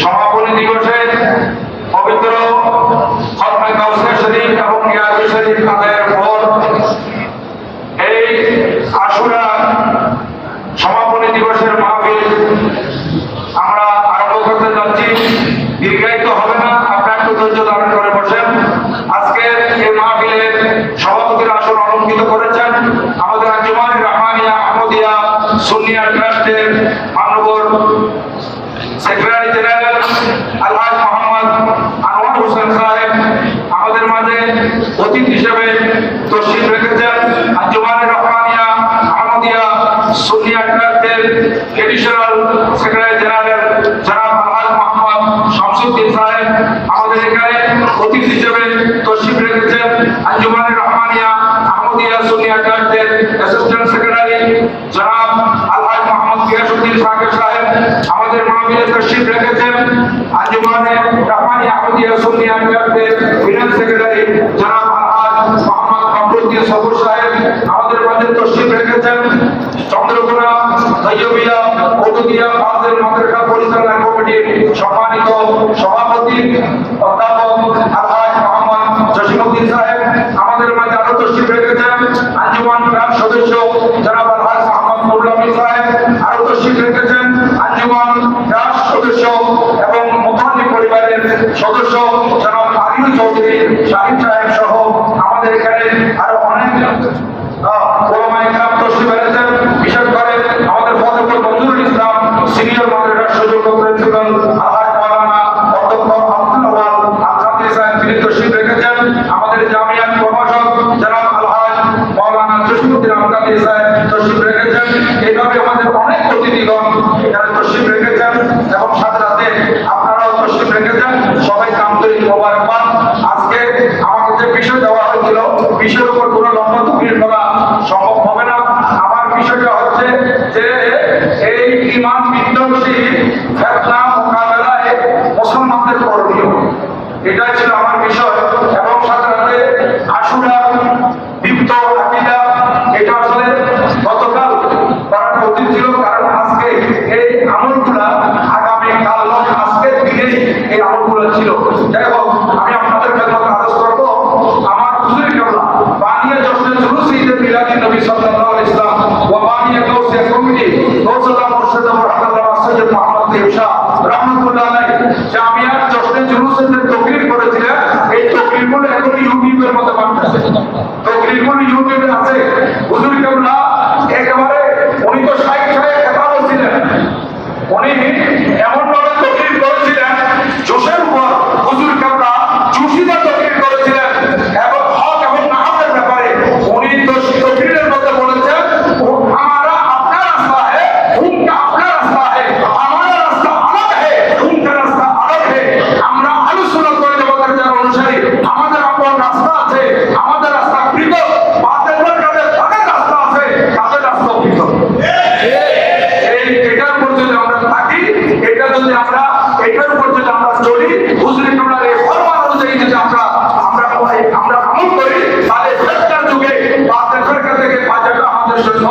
সমাপনী দিবসে পবিত্র খতমে কাউসার শরীফ এবং ইয়াসিন শরীফ আদায়ের পর এই আশুরা সমাপনী দিবসের মাহফিল আমরা আরম্ভ করতে যাচ্ছি। দীর্ঘায়িত হবে না, আপনারা একটু ধৈর্য ধারণ করে বসেন। আজকে এই মাহফিলের সভাপতির আসন অলঙ্কৃত করেছেন আমাদের আঞ্জুমান রহমানিয়া আহমদিয়া সুন্নিয়া ট্রাস্টের মাননীয় সেক্রেটারি জেনারেল আলহাজ মোহাম্মদ আনোয়ার হোসেন সাহেব। আমাদের মাঝে অতিথি হিসেবে তশরিফ রেখেছেন আঞ্জুমান রহমানিয়া আহমদিয়া সুন্নিয়া ট্রাস্টের এডিশনাল সেক্রেটারি জেনারেল জনাব আলহাজ মোহাম্মদ শামসুদ্দিন সাহেব। আমাদের এখানে অতিথি হিসেবে তশরিফ রেখেছেন আঞ্জুমান রহমানিয়া আহমদিয়া সুন্নিয়া ট্রাস্টের অ্যাসিস্ট্যান্ট সেক্রেটারি জনাব আলহাজ মোহাম্মদ গিয়াসউদ্দিন সাকিব সাহেব। আমাদের মাহফিলে তশরিফ রেখেছেন আঞ্জুমান রহমানিয়া আহমদিয়া সুন্নিয়া ট্রাস্টের ফিনান্স সেক্রেটারি জনাব আলহাজ মোহাম্মদ কামরুদ্দিন সবুর সাহেব। আমাদের মাঝে তশরিফ রেখেছেন চন্দ্রকোনা তৈয়বিয়া ওদুদিয়া ফাজিল মাদ্রাসা পরিচালনা কমিটির সম্মানিত সভাপতি অধ্যাপক আলহাজ মোহাম্মদ জসিমউদ্দিন সাহেব। আমাদের মাঝে আরো তশরিফ রেখেছেন আঞ্জুমান ট্রাস্ট সদস্য জনাব আলহাজ মোহাম্মদ নুরুল আমিন সাহেব। আরো তশরিফ রেখেছেন আঞ্জুমান ট্রাস্ট সদস্য এবং মুতাল্লিব পরিবারের সদস্য জনাব আরিফ চৌধুরী শাহিদ সাহেব সহ আমাদের এখানে আরো অনেক ওলামায়ে কেরাম তশরিফ এনেছেন। বিশেষ করে আমাদের ফতেপুর মঞ্জুরুল ইসলাম সিনিয়র মাদ্রাসার সুযোগ্য প্রিন্সিপাল আলহাজ মাওলানা অধ্যক্ষ আব্দুল ওয়াল আল-কাদরি সাহেব তিনি তশরিফ রেখেছেন। আমাদের জামিয়ার প্রভাষক জনাব আলহাজ মাওলানা জসিমউদ্দিন আল-কাদরি সাহেব তশরিফ রেখেছেন। এইভাবে আমাদের অনেক অতিথিগণ এখানে তশরিফ রেখেছেন এবং সাথে সাথে আপনারাও তশরিফ রেখেছেন। সবাইকে আন্তরিক মোবারকবাদ। আজকে আমাকে যে বিষয় দেওয়া হয়েছিল বিষয়ের উপর কোনো লম্বা তকরির করা সম্ভব হবে না। আমার বিষয়টা হচ্ছে যে এই ঈমান বিধ্বংসী ফিতনা মোকাবেলায় মুসলমানদের করণীয়, এটাই ছিল আমার বিষয়। এবং সাথে সাথে আশুরা দীপ্ত আকীদা এটা আসলে গতকাল করাটা উচিত ছিল, কারণ আজকে এই আমলগুলা আগামী কাল নয়, আজকের দিনেই এই আমলগুলো ছিল। যাই হোক, আমি আপনাদের খেদমতে আরজ করব আমার হুজুর কেবলা বানিয়া জশ্নে জুলুস ঈদ মিলাদি নবী সাল্লাল্লাহু আলাইহি ওয়াসাল্লাম ওয়া বানিয়া গাউসিয়া কমিটি গৌসুল্লাহ মুর্শিদ মুহাম্মদ সৈয়দ মুহাম্মদ ইরশাদ রাহমাতুল্লাহ আলাইহি জামিয়ার জশ্নে জুলুসের যে তাকরীর করেছিলেন, এই তাকরীরগুলো এখন ইউটিউবের মধ্যে বানাচ্ছে। তাকরীরগুলো ইউটিউবে আছে। হুজুর কেবলা একেবারে উনি তো শাইখ সাহেব কথা বলছিলেন, উনি এমন ভাবে তাকরীর করেছিলেন জোশের উপর। হুজুর কেবলা জুশিদা তাকরীর করেছিলেন এবং হক এবং নাহবের ব্যাপারে উনি তো তাকরীরের মধ্যে বলেছেন हमारा अपना रास्ता है, उनका अपना रास्ता है, हमारा रास्ता अलग है, उनका रास्ता अलग है। আমরা আহলে সুন্নাত ওয়াল জামাতের যারা অনুসারী, আমাদের আপন রাস্তা আছে, আমাদের রাস্তা পৃথক। বাতিলের কাছে তাদের রাস্তা আছে, তাদের রাস্তা পৃথক। এটার উপর যদি আমরা থাকি, এটা যদি আমরা এটার উপর যদি আমরা চলি, হুজুর কেবলার এই ফরমান অনুযায়ী যদি আমরা আমল করি, তাহলে ফিতনার যুগে বাতিলের কাছ থেকে বাঁচাটা আমাদের জন্য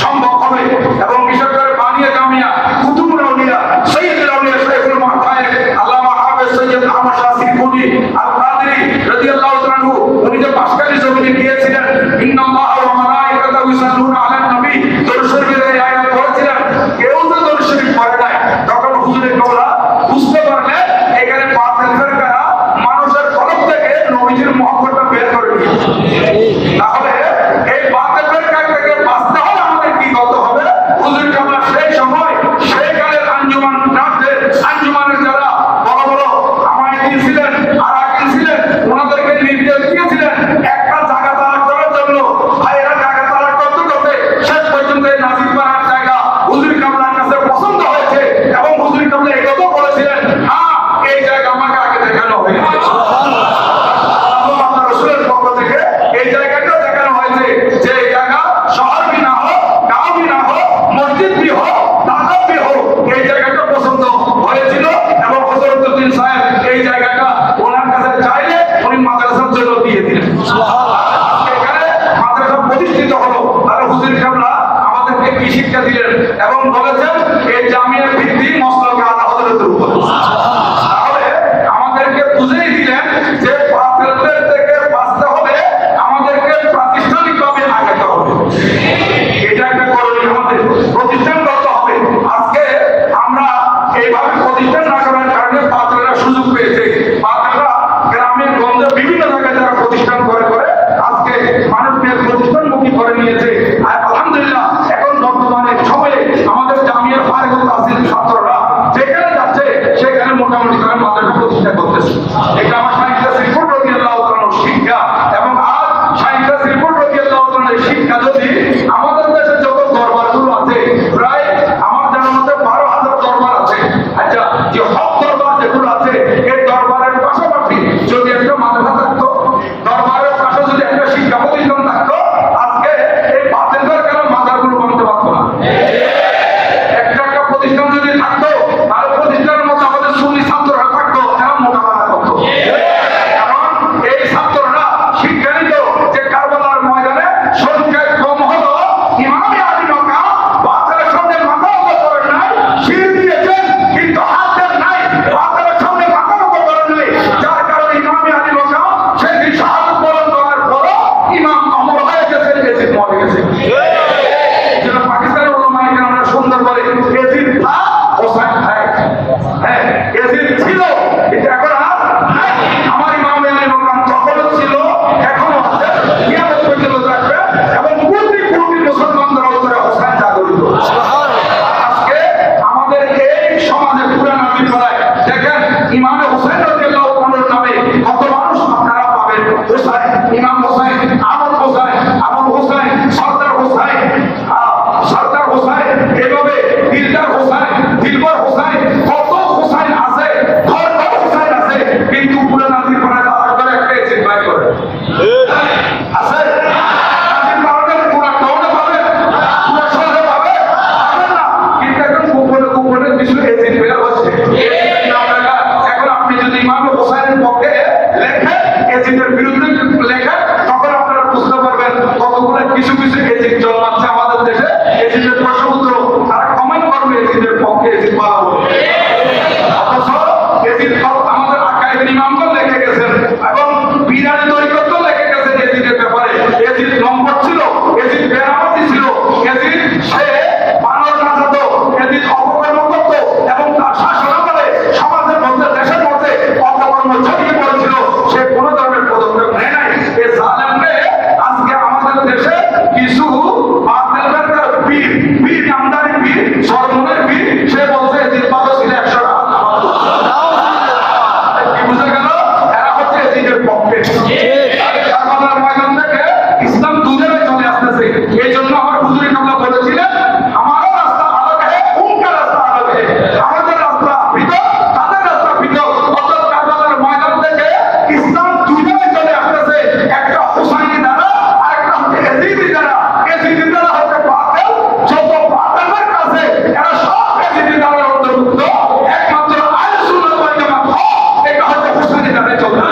সম্ভব হবে। এবং বিশেষ করে বানিয়া জামিয়া কুতুবুল আউলিয়া সৈয়দুল আউলিয়া শাইখুল মাহফায়েজ আল্লামা হাফেজ সৈয়দ আহমদ শাহ সিরকুনি আল-কাদরি রাদিয়াল্লাহু তাআলা আনহু উনি যে পাশকারী জমিনে গিয়েছিলেন ইন্নাল্লাহা ওয়া মালাইকাতাহু ইউসাল্লুনা আলান নবী দরুদ শরীফের এই আয়াত পড়েছিলেন, কেউ তো দরুদ শরীফ পড়ে নাই। তখন হুজুরে কেবলা বুঝতে পারলেন এখানে বাতিল ফিরকারা মানুষের কলব থেকে নবীজির মহব্বতটা বের করে দিয়েছে। তাহলে এই বাতিল ফিরকা থেকে বাঁচতে হলে আমাদের কি করতে হবে? হুজুর কেবলা সেই সময় সেই কালের আঞ্জুমান ট্রাস্টের আঞ্জুমানের যারা বড় বড় আমায়দিন ছিলেন, আরাকিন ছিলেন, ওনাদেরকে নির্দেশ দিয়েছিলেন একটা জায়গা তালাক করার জন্য। ভাই এরা জায়গা তালাক করতে করতে প্রতিষ্ঠা করতেছে। এটা আমার শাইখুল শ্রীপুর রাদিয়াল্লাহু তাআলার শিক্ষা। এবং আজ শাইখুল শ্রীপুর রাদিয়াল্লাহু তাআলার শিক্ষা যদি আমাদের দেশে যত দরবারগুলো আছে, প্রায় আমার জানার মতে 12,000 দরবার আছে। আচ্ছা, যে হক দরবার যেগুলো আছে, এই দরবারের পাশাপাশি যদি একটা মাদ্রাসা থাকতো, দরবারের পাশে যদি একটা শিক্ষা প্রতিষ্ঠান থাকতো, আজকে এই বাতিল দরকার মাজারগুলো বানাতে পারতো না। একটা প্রতিষ্ঠান যদি থাকতো, তাহলে প্রতিষ্ঠানের মধ্যে আমাদের সুন্নি ছাত্ররা থাকতো, এরা মোকাবেলা করতো। এবং এই ছাত্ররা শিক্ষা নিত যে কারবালার ময়দানে সংখ্যায় কম হলো ইমামে আলী মাকাম বাতিলের সামনে মাথা নত করেন নাই, শির দিয়েছেন কিন্তু হাত দেন নাই, বাতিলের সামনে মাথা নত করেন নাই, যার কারণে ইমামে আলী মাকাম সেই শাহাদাত বরণ করার পরও ইমাম অমর হয়ে গেছে, এজিদ মরে গেছে। যেটা পাকিস্তানের উলামায়ে কেরামরা সুন্দর বলে, এজিদ থা হোসেন है। হ্যাঁ, এজিদ ছিল কিন্তু এখন আর নাই। আমার ইমামে আলী মাকাম তখনও ছিল, এখনো আছে, কিয়ামত পর্যন্ত থাকবে। এবং কোটি কোটি মুসলমানদের অন্তরে হোসেন জাগরিত। আজকে আমাদের এই সমাজে পুরান নবীর বেলায় দেখেন ইমামে হোসেন রাদিয়াল্লাহু তাআলার নামে কত মানুষ আপনারা পাবেন। হোসেন, ইমাম হোসেন, আবুল হোসেন, আবুল হোসেন, সরদার হোসেন, সরদার হোসেন, এভাবে দিলদার হোসেন, দিলবর হোসেন, কত হোসেন আছে, ঘর ঘর হোসেন আছে। কিন্তু পুরান নবীর বেলায় তারা করে একটা এসিড বাই করে আছে। নবীর বেলায় পুরা টাউনে পাবে, পুরা শহরে পাবে, পাবেন না। কিন্তু এখন গোপনে গোপনে কিছু এসিড বের হচ্ছে। এখন আপনি যদি ইমাম হোসেনের পক্ষে লেখেন, এজিদের বিরুদ্ধে লেখেন, তখন আপনারা বুঝতে পারবেন কতগুলো কিছু কিছু এজিদ জন্মাচ্ছে আমাদের দেশে। এজিদের প্রশ্নপত্র তারা কমেন্ট করবে এজিদের পক্ষে, এজিদ ভালো বলে। অথচ এজিদ আমাদের আকাইদের ইমামগণ লিখে গেছেন এবং বিরানি তরিকত লিখে গেছেন এজিদের ব্যাপারে। এজিদ নম্বর ছিল, এজিদ বেরামতি ছিল, এজিদ সে বানর নাচাতো, এজিদ অপকর্ম করত এবং তার শাসনামলে সমাজের মধ্যে, দেশের মধ্যে অপকর্ম ছড়িয়ে পড়েছিল। সে কোনো ধরনের পদক্ষেপ নেয় নাই। এই জালেমকে আজকে আমাদের দেশে কিছু বাতিল বেরকার বীর, বীর নামদারি বীর, সরমনের বীর, সে বলছে এজিদ ভালো ছিল 100 টাকা। কি বুঝা গেল? এরা হচ্ছে এজিদের পক্ষে। কারবালার ময়দান থেকে ইসলাম দুধেরে চলে আসতেছে। এই জন্য আমার হুজুরে কাবলা বলেছিলেন, আমারও রাস্তা আলাদা है, उनका রাস্তা আলাদা है। আমাদের রাস্তা পৃথক, তাদের রাস্তা পৃথক। অর্থাৎ কারবালার ময়দান থেকে ইসলাম দুধেরে চলে আসতেছে, একটা হুসাইনি দ্বারা আর একটা হচ্ছে এজিদি দ্বারা। এজিদি দ্বারা হচ্ছে বাতিল, যত বাতিলের কাছে এরা সব এজিদি দ্বারা অন্তর্ভুক্ত। একমাত্র আহলে সুন্নাত ওয়াল জামাত হক, এটা হচ্ছে হুসাইনি দ্বারা চলবে।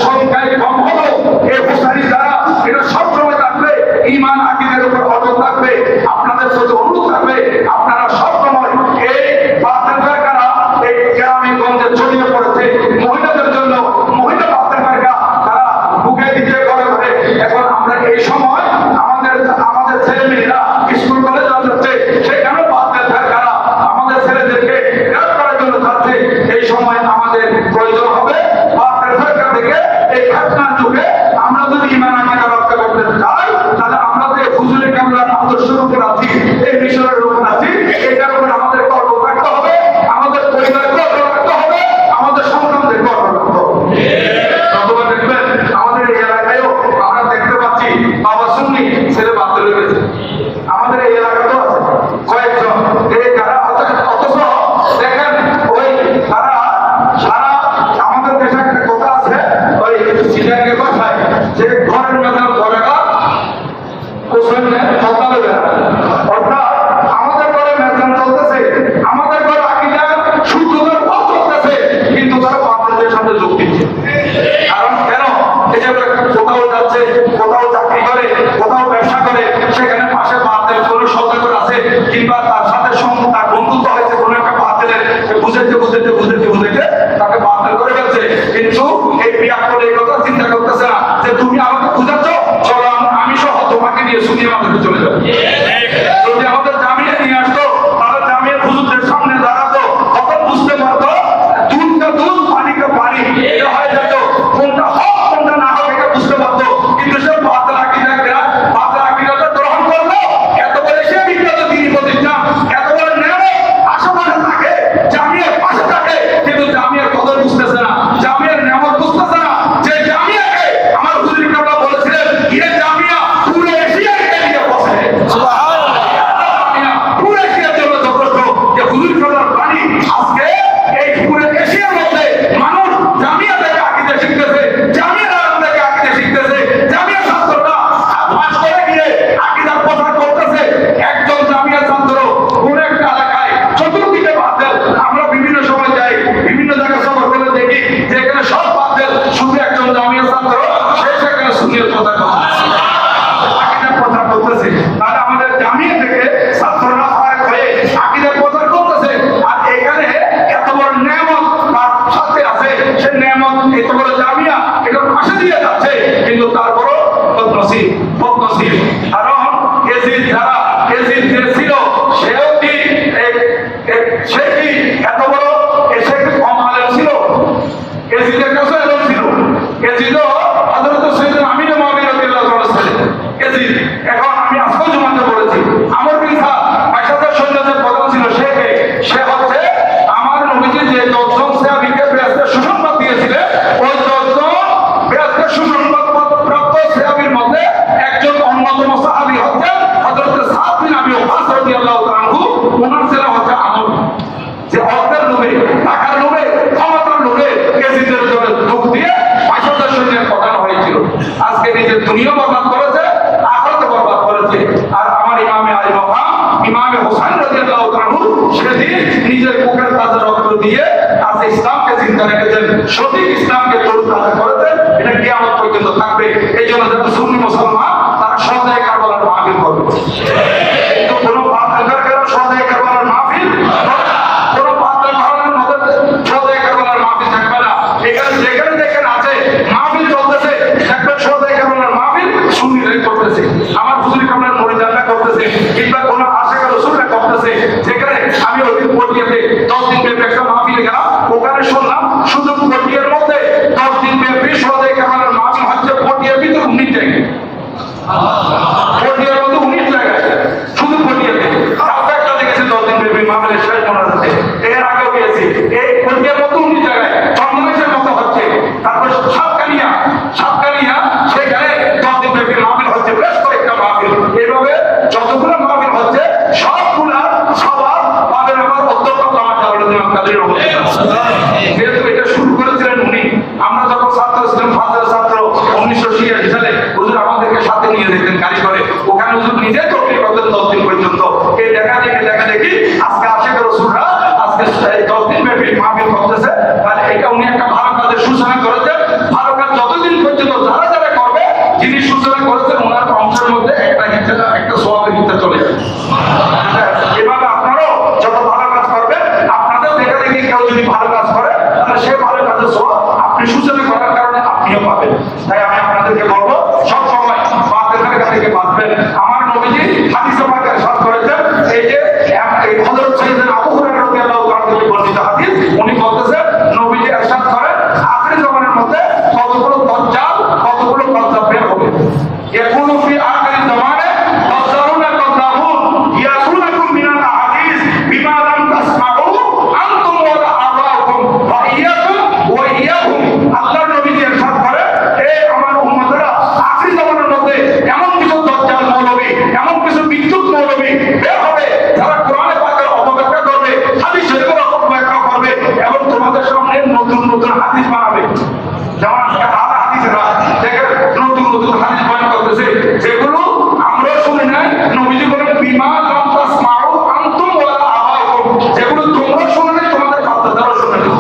সংখ্যায় কম হলো এই হুসাইনি দ্বারা, এটা সবসময় থাকবে, ঈমান আকীদার উপর অটল থাকবে। আপনাদের প্রতি অনুরোধ থাকবে, আপনারা সবসময় এই বাতিল ফেরকারা এই গ্রামে গঞ্জে ছড়িয়ে পড়েছে মহিলাদের জন্য, মহিলা বাতিল ফেরকা তারা বুকে দিতে ঘরে ঘরে। এখন আমরা এই সময় আমাদের ছেলে মেয়েরা স্কুল কলেজ যাচ্ছে, সেখানে বাতিল ফেরকারা আমাদের ছেলেদেরকে গ্রেফতার করার জন্য যাচ্ছে। এই সময় আমাদের প্রয়োজন হবে বাতিল ফেরকা থেকে এই ফিতনার যুগে আমরা যদি ঈমান আকীদা রক্ষা করতে চাই, তাহলে আমরা যে হুজুরে কামলার আদর্শের উপর আছি, এই মিশনের উপর আছি, এটার উপর আমাদের কর্ম রাখতে হবে, আমাদের পরিবারকে অটল রাখতে হবে, আমাদের সন্তানদেরকে অটল রাখতে হবে। অথবা দেখবেন আমাদের এই এলাকায়ও আমরা দেখতে পাচ্ছি বাবা সুন্নি ছেলে বাতিল হয়ে গেছে। আমাদের এই এলাকাতেও আছে কয়েকজন, এই যারা অথচ দেখেন ওই তারা সারা আমাদের দেশে একটা কথা আছে, ওই সিলেটের ভাষায়, যে ঘরের মেজাল ঘরেগা কোশ্চেন কথা বলে। অর্থাৎ আমাদের ঘরে মেজাল চলতেছে, আমাদের ঘরে আকীদা শুদ্ধতার পথ চলতেছে, কিন্তু তারা বাতিলের সাথে যোগ দিচ্ছে। কারণ কেন? এই যে কোথাও যাচ্ছে, কোথাও চাকরি করে, কোথাও ব্যবসা করে, সেখানে পাশে বাতিল কোনো সহযোগী আছে, কিংবা তার সাথে তার বন্ধুত্ব হয়েছে কোনো একটা বাতিলের, বুঝাইতে বুঝাইতে বুঝাইতে বুঝাইতে তাকে বাতিল করে ফেলছে। কিন্তু এই বিয়া করে এই কথা চিন্তা করতেছে না যে তুমি আমাকে বুঝাচ্ছ, চলো আমি সহ তোমাকে নিয়ে শুনিয়ে আমাদেরকে চলে যাবো। যদি আমাদের জামিনে নিয়ে আসতো, তাহলে জামিনের হুজুরদের সামনে দাঁড়াতো, তখন বুঝতে পারতো দুধ কা দুধ, পানি কা পানি, এটা হয়ে যেত। কোনটা হক কোনটা না হক এটা বুঝতে পারতো। কিন্তু সে বাতিল আকীদাটা গ্রহণ করলো, এত বলে সে বিখ্যাত দিনী প্রতিষ্ঠান, এত বলে নেবে আশেপাশে থাকে, জামিনের পাশে থাকে, কিন্তু প্রচার করতেছে, আকীদার প্রচার করতেছে। তাহলে আমাদের জামিয়া থেকে ছাত্ররা ফারাক হয়ে আকীদার প্রচার করতেছে, আর এখানে এত বড় নেয়ামত তার সাথে আছে, সে নেয়ামত এত বড় জামিয়া এটা পাশে দিয়ে যাচ্ছে, কিন্তু তারপরও বদনসিব বদনসিব। কারণ এজিদ যারা এজিদ যে ছিল সেও কি সে কি এত বড় সে কি কম আলেম ছিল? এজিদের কাছে এলেম ছিল। এজিদও হযরত সাইয়েদনা আমির মুআবিয়া রাদিয়াল্লাহু তাআলা ছিলেন এজিদ। এখন আমি আজকে জুমাতে পড়েছি আমর বিন সাদ ২২,০০০ সৈন্যদের প্রধান ছিল। সে হচ্ছে আমার নবীজি যে ১০ জন সাহাবীকে বেহেশতের সুসংবাদ দিয়েছিলেন, ওই ১০ জন বেহেশতের সুসংবাদ প্রাপ্ত সাহাবীর মধ্যে একজন অন্যতম সাহাবী হচ্ছে হযরত সাদ বিন আবি ওয়াক্কাস রাদিয়াল্লাহু তাআলা আনহু। ওনার ছেলে হচ্ছে আমর, যে অর্থের লোভে, টাকার লোভে, ক্ষমতার লোভে এজিদের জন্য যোগ দিয়ে ২২,০০০ সৈন্যের প্রধান হয়েছিল। আজকে নিজের দুনিয়া বরবাদ করেছে, আখিরাতে বরবাদ করেছে। আর আমার ইমামে আলী মাকাম ইমামে হোসেন রাদিয়াল্লাহু তাআলা আনহু সেদিন নিজের বুকের তাজা রক্ত দিয়ে আজ ইসলামকে জিন্দা রেখেছেন, সঠিক ইসলামকে তরুতাজা করেছেন। এটা কিয়ামত পর্যন্ত থাকবে। এই জন্য যারা সুন্নি মুসলমান তারা সদায় কারবালার মাহফিল করবে, কিন্তু কোনো বাতিলকার সদায় কারবালার মাহফিল কোনো বাতিল ধরনের মধ্যে সদায় কারবালার মাহফিল থাকবে না। এখানে যেখানে যেখানে আছে মাহফিল চলতেছে দেখবেন সদায় কারবালার মাহফিল সুন্নিরাই করতেছে, আমার হুজুরি কামরার মরিদানরা করতেছে, কিংবা কোনো আশিক রাসূলরা করতেছে। যেখানে আমি ওই দিন পটিয়াতে 10 দিন ব্যাপী একটা মাহফিলে গেলাম, ওখানে শুনলাম শুধু পটিয়ার মধ্যে 10 দিন ব্যাপী সদায় কারবালার মাহফিল হচ্ছে পটিয়ার ভিতরে 19 জায়গায়, পটিয়ার মধ্যে 19 জায়গায়, শুধু পটিয়াতে। তাও একটা দেখেছি 10 দিন ব্যাপী মাহফিলের শেষ মনে আছে, এর আগেও গিয়েছি। এই পটিয়ার মধ্যে 19 জায়গায় চন্দ্রমাসের মতো হচ্ছে। তারপর সাতকানিয়া সেখানে 10 দিন ব্যাপী মাহফিল হচ্ছে, বেশ কয়েকটা মাহফিল। এইভাবে যতগুলো মাহফিল হচ্ছে সবগুলা সবার পাবেন আমার অধ্যক্ষ আমার জালালউদ্দিন কাদের রহমাতুল্লাহ। যেহেতু এটা শুরু করেছিলেন উনি, আমরা যখন ছাত্র ছিলাম, ফাজেল ছাত্র 1986 সালে হুজুর আমাদেরকে সাথে নিয়ে যেতেন গাড়ি করে। ওখানে হুজুর নিজে তকরির করতেন 10 দিন পর্যন্ত। এই দেখা দেখি আজকে আশিক রাসূলরা আজকে 10 দিন ব্যাপী মাহফিল করতেছে। তাহলে এটা উনি একটা ভালো কাজের সূচনা করেছেন। ভালো কাজ যতদিন পর্যন্ত যারা যারা করবে, যিনি সূচনা করেছেন ওনার অংশের মধ্যে একটা সওয়াবের হিস্সা চলে যাবে। এভাবে আপনারাও যত ভালো কাজ করবেন, আপনাদের দেখা দেখি কেউ যদি ভালো কাজ করে তাহলে সে ভালো কাজের সওয়াব আপনি সূচনা করার কারণে আপনিও পাবেন। তাই আমি আপনাদেরকে বলবো সব সময় বাতিলের কাছ থেকে বাঁচবেন। আমার নবীজি হাদিসে পাকে ইরশাদ করেছেন, এই যে হযরত সাইয়েদনা আবু হুরায়রা রাদিয়াল্লাহু তাআলা থেকে বর্ণিত হাদিস, উনি বলতেছেন নবীজি ইরশাদ করেন আখির জামানের মধ্যে কতগুলো দাজ্জাল কতগুলো কাযযাব বের হবে। ইয়াকুনু ফি আখির জামানে দাজ্জালুনা কাযযাবুন ইয়াতুনাকুম মিনাল আহাদিস বিমা লাম তাসমাউ আনতুম ওয়া আবাউকুম ফা ইয়াকুম ওয়া ইয়াহুম। আল্লাহর নবীজি ইরশাদ করেন, এই আমার উম্মতরা আখির জামানের মধ্যে এমন কিছু দাজ্জাল মৌলবী, এমন কিছু বিদ্যুৎ মৌলবী বের হবে যারা কোরআনে পাকের অপব্যাখ্যা করবে, হাদিস শরীফের অপব্যাখ্যা করবে এবং তোমাদের সামনে নতুন নতুন হাদিস বানাবে। যেমন আধা হাদিসেরা দেখেন নতুন নতুন হাদিস বয়ান করতেছে, যেগুলো আমরা শুনি নাই। নবীজি বলেন বিমা লাম তাসমাউ আনতুম ওয়া আবাউকুম, যেগুলো তোমরা শুনে নাই তোমাদের বাপ-দাদারাও শুনে নাই,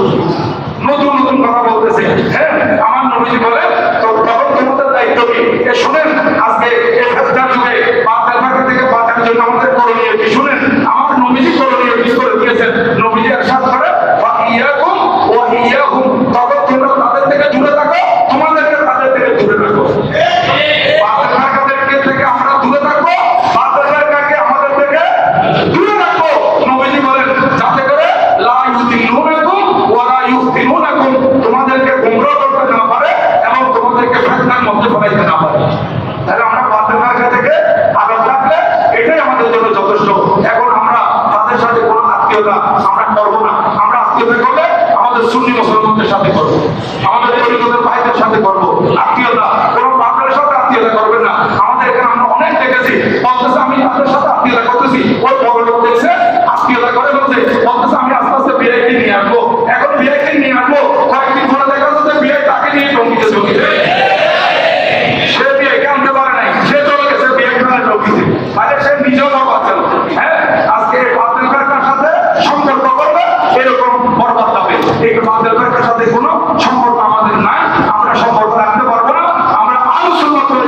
নতুন নতুন কথা বলতেছে। হ্যাঁ, আমার নবীজি বলেন তো তখন তোমাদের দায়িত্ব কি? শুনেন আজকে এই ফেতনার যুগে বাতিল থেকে বাঁচার জন্য আমাদের করণীয় কি শুনেন। আমার নবীজি করণীয় কি করে দিয়েছেন। নবীজি ইরশাদ করে ফা ইয়াকুম ওয়া ইয়াহুম, তখন তোমরা তাদের থেকে দূরে থাকো, তোমাদেরকে তাদের থেকে দূরে রাখো। বাতিল থেকে আমরা দূরে থাকবো, বাতিল আমাদের থেকে দূরে রাখবো। নবীজি বলেন যাতে করে লা ইউদিলুনাকুম ওয়া লা ইফতিনুনাকুম, তোমাদেরকে গোমরাহ করতে না পারে এবং তোমাদেরকে ফিতনার মধ্যে ফেলাইতে না পারে। তাহলে আমরা বাতিল থেকে আলাদা থাকলে এটাই আমাদের জন্য যথেষ্ট। এখন আমরা তাদের সাথে কোনো আত্মীয়তা আমরা করবো না। আমরা আত্মীয়তা করলে আমাদের সুন্নি মুসলমানদের সাথে করবো, আমাদের তরিকতের ভাইদের সাথে করবো আত্মীয়তা। কোনো বাতিলের সাথে আত্মীয়তা করবে না। আমাদের এখানে আমরা অনেক দেখেছি, বলতেছে আমি তাদের সাথে আত্মীয়তা করতেছি, ওই বড় লোক দেখছে আত্মীয়তা করে বলতেছে আমি আস্তে আস্তে বিআইটি নিয়ে আসবো। এখন বিআইটি নিয়ে আসবো, কয়েকদিন পরে দেখা যাচ্ছে বিআই তাকে নিয়ে জঙ্গিতে সে বিআইকে আনতে পারে নাই, সে চলে গেছে বিআই খানের জঙ্গিতে। তাহলে সে নিজেও পাচ্ছে না। হ্যাঁ, আজকে বাতিল ফেরকার সাথে সম্পর্ক করবে, এরকম বরবাদ যাবে। এই বাতিল ফেরকার সাথে কোনো সম্পর্ক আমাদের নাই, আমরা সম্পর্ক রাখতে পারবো না। আমরা আহলে সুন্নাত ওয়াল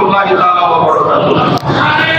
রহমতুল্লাহি তাআলা ওয়া বারাকাতুহু।